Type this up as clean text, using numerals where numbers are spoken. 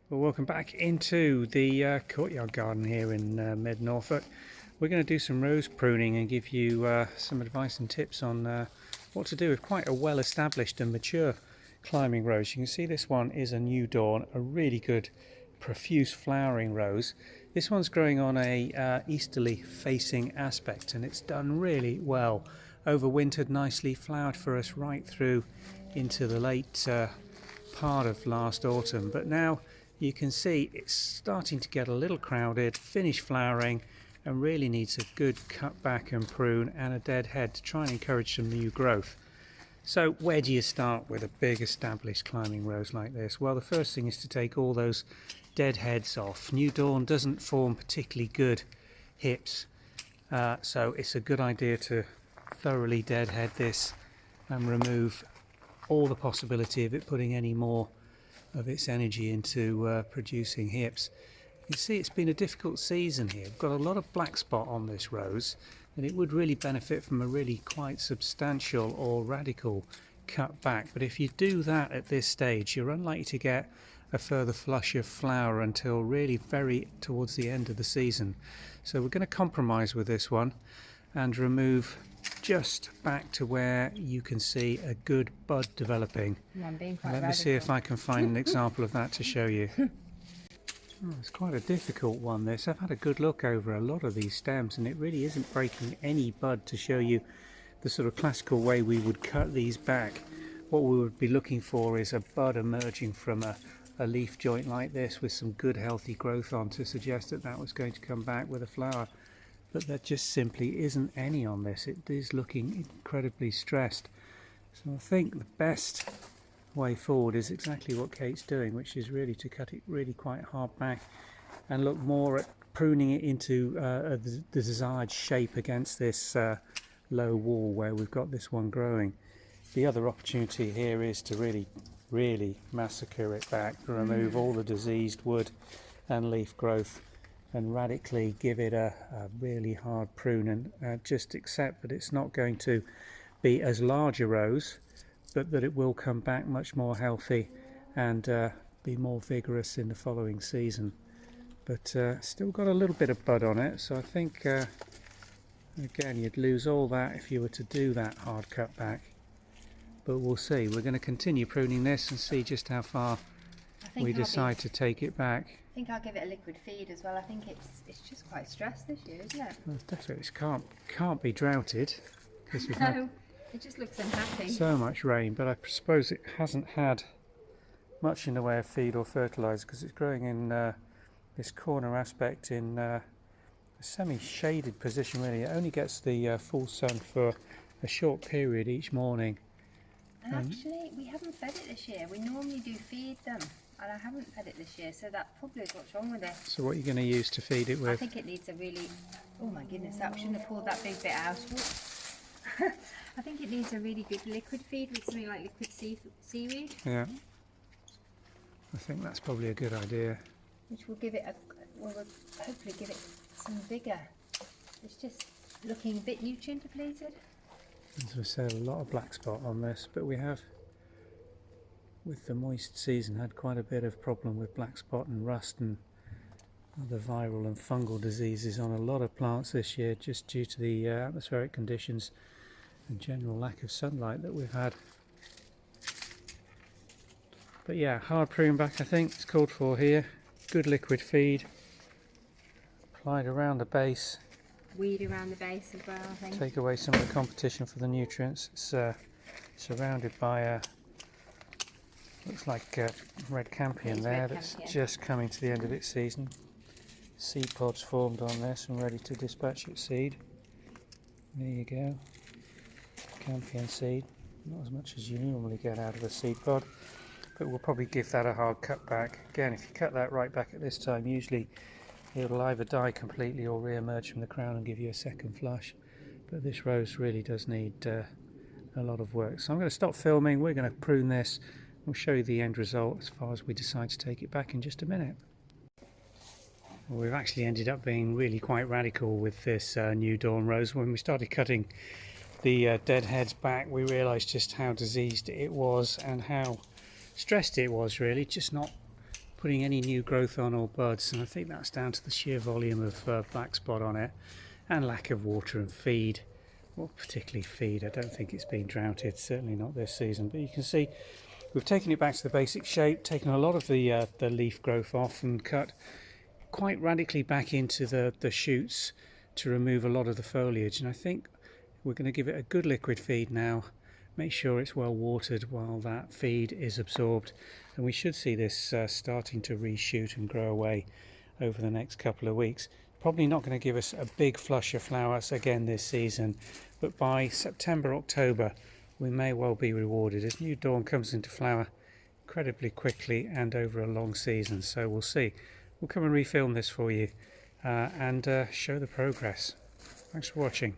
Well, welcome back into the courtyard garden here in Mid Norfolk. We're going to do some rose pruning and give you some advice and tips on what to do with quite a well established and mature climbing rose. You can see this one is a New Dawn, a really good profuse flowering rose. This one's growing on a easterly facing aspect, and it's done really well. Overwintered nicely, flowered for us right through into the late part of last autumn, but now you can see it's starting to get a little crowded, finished flowering, and really needs a good cut back and prune and a dead head to try and encourage some new growth. So where do you start with a big established climbing rose like this? Well, the first thing is to take all those dead heads off. New Dawn doesn't form particularly good hips, so it's a good idea to thoroughly deadhead this and remove all the possibility of it putting any more of its energy into producing hips. You see, it's been a difficult season here. We've got a lot of black spot on this rose, and it would really benefit from a really quite substantial or radical cut back. But if you do that at this stage, you're unlikely to get a further flush of flower until really very towards the end of the season. So we're going to compromise with this one and remove just back to where you can see a good bud developing. Let me see if I can find an example of that to show you. Oh, it's quite a difficult one, this. I've had a good look over a lot of these stems, and it really isn't breaking any bud to show you the sort of classical way we would cut these back. What we would be looking for is a bud emerging from a leaf joint like this with some good healthy growth on to suggest that that was going to come back with a flower. But there just simply isn't any on this. It is looking incredibly stressed. So I think the best way forward is exactly what Kate's doing, which is really to cut it really quite hard back and look more at pruning it into the desired shape against this low wall where we've got this one growing. The other opportunity here is to really massacre it back, to remove all the diseased wood and leaf growth and radically give it a really hard prune, and just accept that it's not going to be as large a rose, but that it will come back much more healthy and be more vigorous in the following season. But still got a little bit of bud on it, so I think again you'd lose all that if you were to do that hard cut back, but we'll see. We're going to continue pruning this and see just how far we decide to take it back. I think I'll give it a liquid feed as well. I think it's just quite stressed this year, isn't it? Well, definitely it can't be droughted because we've No, had it just looks unhappy. so much rain, but I suppose it hasn't had much in the way of feed or fertiliser because it's growing in this corner aspect in a semi-shaded position really. It only gets the full sun for a short period each morning. And actually, we haven't fed it this year. We normally do feed them, and I haven't fed it this year, so that probably is what's wrong with it. So what are you going to use to feed it with? I think it needs a really... Oh my goodness, that shouldn't have pulled that big bit out. I think it needs a really good liquid feed with something like liquid seaweed. Yeah, I think that's probably a good idea. Which will give it will hopefully give it some vigour. It's just looking a bit nutrient depleted. As I said, a lot of black spot on this, but we have, with the moist season, had quite a bit of problem with black spot and rust and other viral and fungal diseases on a lot of plants this year, just due to the atmospheric conditions and general lack of sunlight that we've had. But yeah, hard prune back I think is called for here. Good liquid feed applied around the base. Weed around the base as well, I think. Take away some of the competition for the nutrients. It's surrounded by looks like red campion there, that's just coming to the end of its season. Seed pods formed on this and ready to dispatch its seed. There you go, campion seed. Not as much as you normally get out of a seed pod, but we'll probably give that a hard cut back. Again, if you cut that right back at this time, usually it'll either die completely or re-emerge from the crown and give you a second flush. But this rose really does need a lot of work. So I'm going to stop filming, we're going to prune this. We'll show you the end result as far as we decide to take it back in just a minute. Well, we've actually ended up being really quite radical with this New Dawn rose. When we started cutting the dead heads back, we realised just how diseased it was and how stressed it was really, just not putting any new growth on or buds, and I think that's down to the sheer volume of black spot on it and lack of water and feed. Well, particularly feed. I don't think it's been droughted, certainly not this season, but you can see we've taken it back to the basic shape, taken a lot of the leaf growth off and cut quite radically back into the shoots to remove a lot of the foliage, and I think we're going to give it a good liquid feed now, make sure it's well watered while that feed is absorbed, and we should see this starting to reshoot and grow away over the next couple of weeks. Probably not going to give us a big flush of flowers again this season, but by September, October we may well be rewarded as New Dawn comes into flower incredibly quickly and over a long season. So we'll see. We'll come and refilm this for you and show the progress. Thanks for watching.